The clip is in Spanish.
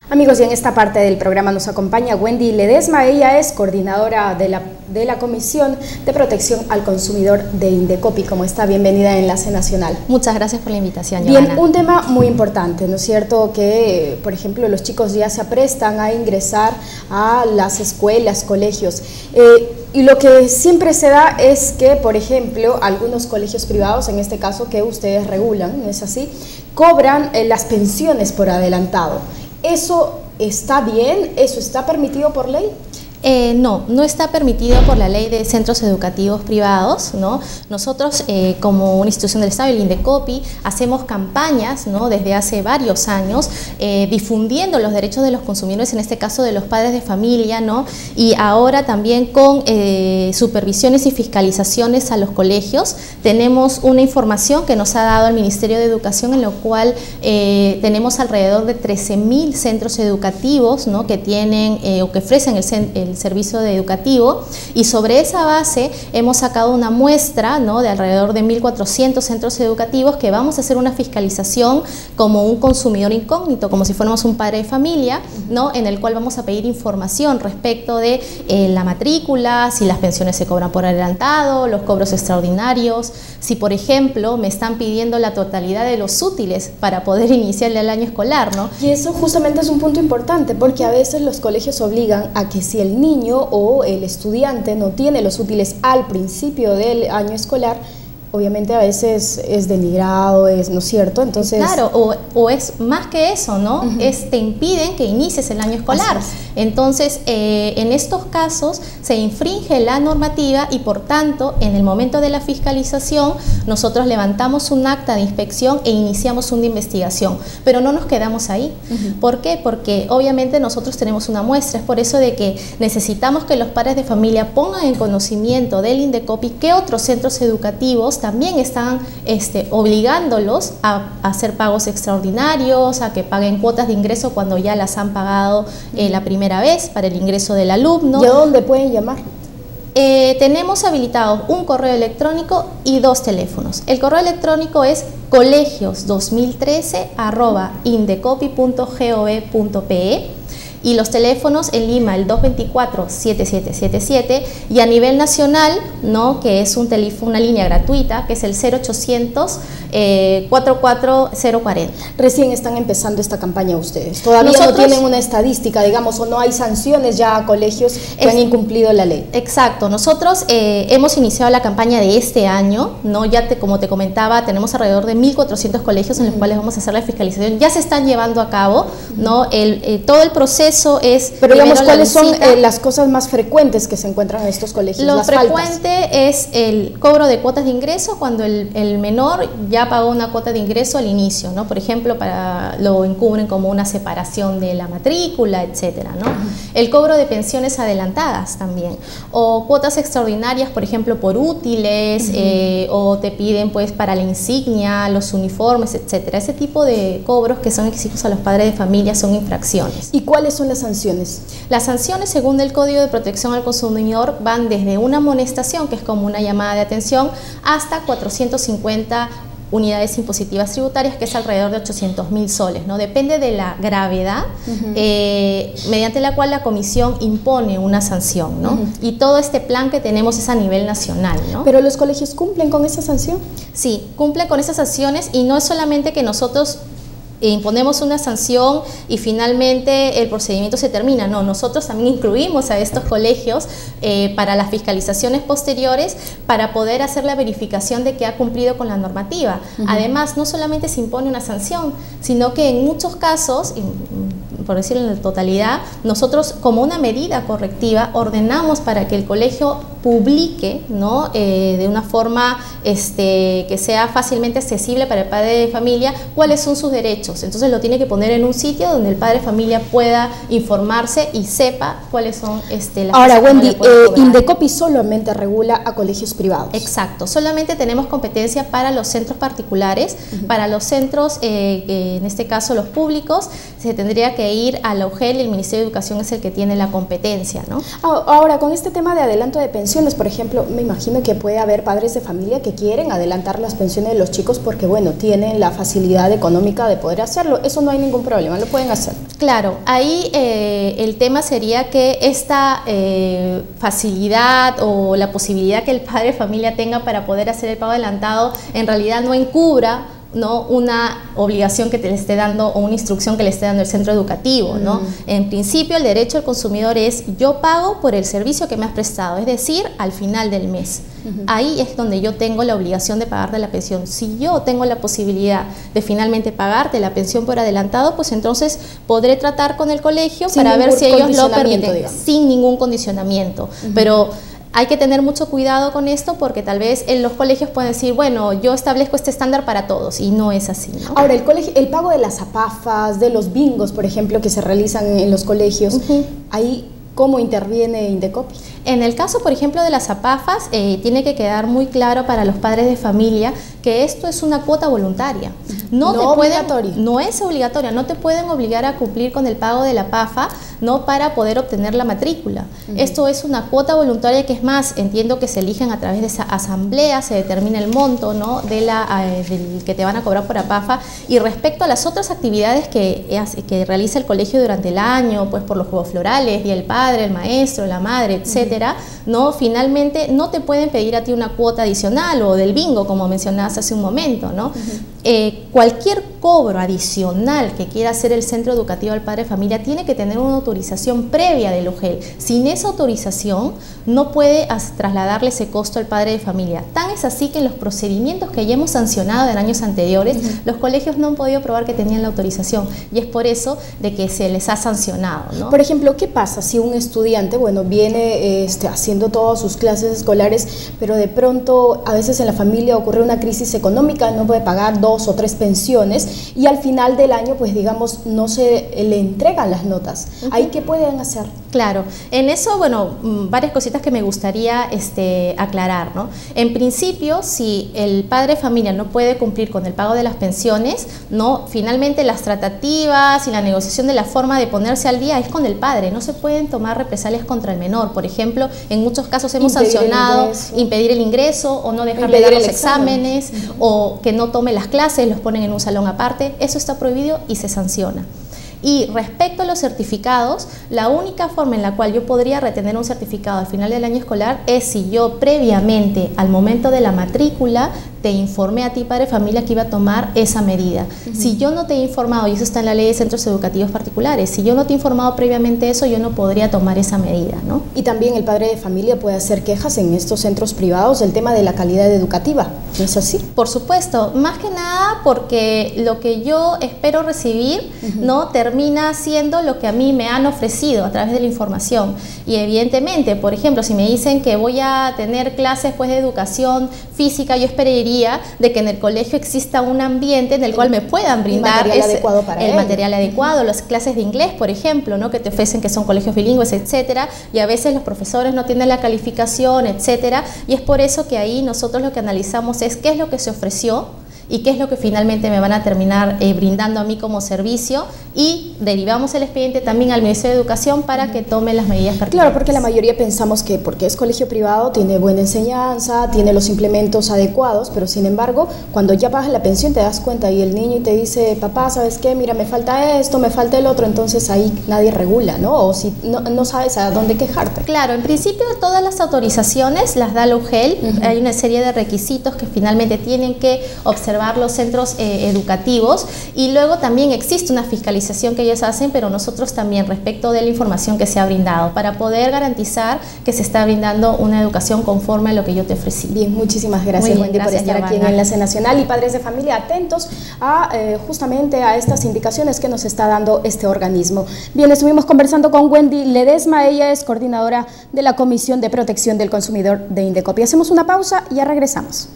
Amigos, y en esta parte del programa nos acompaña Wendy Ledesma. Ella es coordinadora de la Comisión de Protección al Consumidor de Indecopi. ¿Cómo está? Bienvenida a Enlace Nacional. Muchas gracias por la invitación, Bien, Giovanna. un tema muy importante, ¿no es cierto? Que, por ejemplo, los chicos ya se aprestan a ingresar a las escuelas, colegios. Y lo que siempre se da es que, por ejemplo, algunos colegios privados, en este caso que ustedes regulan, ¿no es así?, cobran las pensiones por adelantado. ¿Eso está bien? ¿Eso está permitido por ley? No está permitido por la ley de centros educativos privados, ¿no? Nosotros, como una institución del Estado, el Indecopi, hacemos campañas, ¿no?, desde hace varios años, difundiendo los derechos de los consumidores, en este caso de los padres de familia, ¿no?, y ahora también con supervisiones y fiscalizaciones a los colegios. Tenemos una información que nos ha dado el Ministerio de Educación, en lo cual tenemos alrededor de 13.000 centros educativos, ¿no?, que tienen o que ofrecen el servicio educativo, y sobre esa base hemos sacado una muestra, ¿no?, de alrededor de 1.400 centros educativos, que vamos a hacer una fiscalización como un consumidor incógnito, como si fuéramos un padre de familia, ¿no?, en el cual vamos a pedir información respecto de la matrícula, si las pensiones se cobran por adelantado, los cobros extraordinarios, si por ejemplo me están pidiendo la totalidad de los útiles para poder iniciar el año escolar, ¿no? Y eso justamente es un punto importante, porque a veces los colegios obligan a que si el niño o el estudiante no tiene los útiles al principio del año escolar, obviamente a veces es denigrado, ¿no es cierto? Entonces, claro, o es más que eso, ¿no? Te impiden que inicies el año escolar. Entonces, en estos casos se infringe la normativa y, por tanto, en el momento de la fiscalización, nosotros levantamos un acta de inspección e iniciamos una investigación, pero no nos quedamos ahí. ¿Por qué? Porque obviamente nosotros tenemos una muestra. Es por eso de que necesitamos que los padres de familia pongan en conocimiento del Indecopi que otros centros educativos también están obligándolos a hacer pagos extraordinarios, a que paguen cuotas de ingreso cuando ya las han pagado la primera vez para el ingreso del alumno. ¿Y a dónde pueden llamar? Tenemos habilitados un correo electrónico y 2 teléfonos. El correo electrónico es colegios2013@indecopi.gov.pe, y los teléfonos en Lima el 224-7777, y a nivel nacional, ¿no?, que es una línea gratuita, que es el 0800 44040. Recién están empezando esta campaña ustedes. Todavía no tienen una estadística, digamos, o no hay sanciones ya a colegios que han incumplido la ley. Exacto. Nosotros hemos iniciado la campaña de este año, ¿no? Como te comentaba, tenemos alrededor de 1.400 colegios en los cuales vamos a hacer la fiscalización. Ya se están llevando a cabo, ¿no? Todo el proceso es... Pero digamos, ¿cuáles son las cosas más frecuentes que se encuentran en estos colegios? Lo frecuente es el cobro de cuotas de ingreso cuando el menor ya pagó una cuota de ingreso al inicio, ¿no? Por ejemplo, lo encubren como una separación de la matrícula, etcétera, ¿no? El cobro de pensiones adelantadas también, o cuotas extraordinarias, por ejemplo, por útiles, o te piden pues para la insignia, los uniformes, etcétera. Ese tipo de cobros que son exigidos a los padres de familia son infracciones. ¿Y cuáles son las sanciones? Las sanciones, según el Código de Protección al Consumidor, van desde una amonestación, que es como una llamada de atención, hasta 450 unidades impositivas tributarias, que es alrededor de 800.000 soles, ¿no? Depende de la gravedad, mediante la cual la comisión impone una sanción, ¿no? Y todo este plan que tenemos es a nivel nacional, ¿no? ¿Pero los colegios cumplen con esa sanción? Sí, cumplen con esas sanciones, y no es solamente que nosotros imponemos una sanción y finalmente el procedimiento se termina. No, nosotros también incluimos a estos colegios para las fiscalizaciones posteriores, para poder hacer la verificación de que ha cumplido con la normativa. Además, no solamente se impone una sanción, sino que en muchos casos, por decirlo en la totalidad, nosotros como una medida correctiva ordenamos para que el colegio publique, ¿no?, de una forma que sea fácilmente accesible para el padre de familia cuáles son sus derechos. Entonces lo tiene que poner en un sitio donde el padre de familia pueda informarse y sepa cuáles son las Ahora, cosas Wendy, que no le pueden cobrar. Indecopi solamente regula a colegios privados. Exacto, solamente tenemos competencia para los centros particulares. Para los centros, en este caso los públicos, se tendría que ir a la UGEL, y el Ministerio de Educación es el que tiene la competencia, ¿no? Ahora, con este tema de adelanto de pensiones, ocasiones, por ejemplo, me imagino que puede haber padres de familia que quieren adelantar las pensiones de los chicos porque, bueno, tienen la facilidad económica de poder hacerlo. Eso no hay ningún problema, lo pueden hacer. Claro, ahí el tema sería que esta facilidad o la posibilidad que el padre de familia tenga para poder hacer el pago adelantado en realidad no encubra, ¿no?, una obligación que te le esté dando o una instrucción que le esté dando el centro educativo, ¿no? En principio, el derecho del consumidor es: yo pago por el servicio que me has prestado, es decir, al final del mes. Ahí es donde yo tengo la obligación de pagarte la pensión. Si yo tengo la posibilidad de finalmente pagarte la pensión por adelantado, pues entonces podré tratar con el colegio para ver si ellos lo permiten, digamos, sin ningún condicionamiento. Pero hay que tener mucho cuidado con esto porque tal vez en los colegios pueden decir, bueno, yo establezco este estándar para todos, y no es así, ¿no? Ahora, el pago de las apafas, de los bingos, por ejemplo, que se realizan en los colegios, ahí, ¿cómo interviene Indecopi? En el caso, por ejemplo, de las apafas, tiene que quedar muy claro para los padres de familia que esto es una cuota voluntaria. No es obligatoria, no te pueden obligar a cumplir con el pago de la apafa, no para poder obtener la matrícula. Esto es una cuota voluntaria, que es más, entiendo que se eligen a través de esa asamblea, se determina el monto, ¿no?, del que te van a cobrar por apafa. Y respecto a las otras actividades que realiza el colegio durante el año, pues por los juegos florales, Día del Padre, el maestro, la madre, etcétera, ¿no?, finalmente no te pueden pedir a ti una cuota adicional, o del bingo, como mencionabas hace un momento, ¿no? Cualquier cobro adicional que quiera hacer el centro educativo al padre de familia tiene que tener una autorización previa del UGEL. Sin esa autorización no puede trasladarle ese costo al padre de familia. Tan es así que en los procedimientos que ya hemos sancionado en años anteriores, los colegios no han podido probar que tenían la autorización, y es por eso de que se les ha sancionado, ¿no? Por ejemplo, ¿qué pasa si un estudiante, bueno, viene haciendo todas sus clases escolares, pero de pronto a veces en la familia ocurre una crisis económica, no puede pagar 2 o 3 pensiones, y al final del año, pues digamos, no se le entregan las notas? ¿Ahí qué pueden hacer? Claro, en eso, bueno, varias cositas que me gustaría aclarar, ¿no? En principio, si el padre de familia no puede cumplir con el pago de las pensiones, ¿no?, finalmente las tratativas y la negociación de la forma de ponerse al día es con el padre. No se pueden tomar represalias contra el menor. Por ejemplo, en muchos casos hemos sancionado impedir el ingreso, o no dejarle dar los exámenes, o que no tome las clases, los ponen en un salón aparte. Eso está prohibido y se sanciona. Y respecto a los certificados, la única forma en la cual yo podría retener un certificado al final del año escolar es si yo previamente, al momento de la matrícula, te informé a ti, padre de familia, que iba a tomar esa medida. Si yo no te he informado, y eso está en la ley de centros educativos particulares, si yo no te he informado previamente eso, yo no podría tomar esa medida, ¿no? Y también el padre de familia puede hacer quejas en estos centros privados del tema de la calidad educativa, ¿no es así? Por supuesto, más que nada porque lo que yo espero recibir, ¿no?, termina siendo lo que a mí me han ofrecido a través de la información. Y evidentemente, por ejemplo, si me dicen que voy a tener clases, pues, de educación física, yo esperaría de que en el colegio exista un ambiente en el cual me puedan brindar el material adecuado, las clases de inglés, por ejemplo, ¿no?, que te ofrecen, que son colegios bilingües, etcétera, y a veces los profesores no tienen la calificación, etcétera, y es por eso que ahí nosotros lo que analizamos es qué es lo que se ofreció y qué es lo que finalmente me van a terminar brindando a mí como servicio, y derivamos el expediente también al Ministerio de Educación para que tome las medidas pertinentes. Claro, porque la mayoría pensamos que porque es colegio privado tiene buena enseñanza, tiene los implementos adecuados, pero sin embargo, cuando ya pagas la pensión te das cuenta y el niño te dice, papá, ¿sabes qué? Mira, me falta esto, me falta el otro, entonces ahí nadie regula, ¿no? O si no sabes a dónde quejarte. Claro, en principio todas las autorizaciones las da la UGEL, hay una serie de requisitos que finalmente tienen que observar los centros educativos, y luego también existe una fiscalización que ellos hacen, pero nosotros también respecto de la información que se ha brindado, para poder garantizar que se está brindando una educación conforme a lo que yo te ofrecí. Bien, muchísimas gracias, Wendy, por estar aquí en Enlace Nacional, y padres de familia atentos a justamente a estas indicaciones que nos está dando este organismo. Bien, estuvimos conversando con Wendy Ledesma, ella es coordinadora de la Comisión de Protección del Consumidor de Indecopi. Hacemos una pausa y ya regresamos.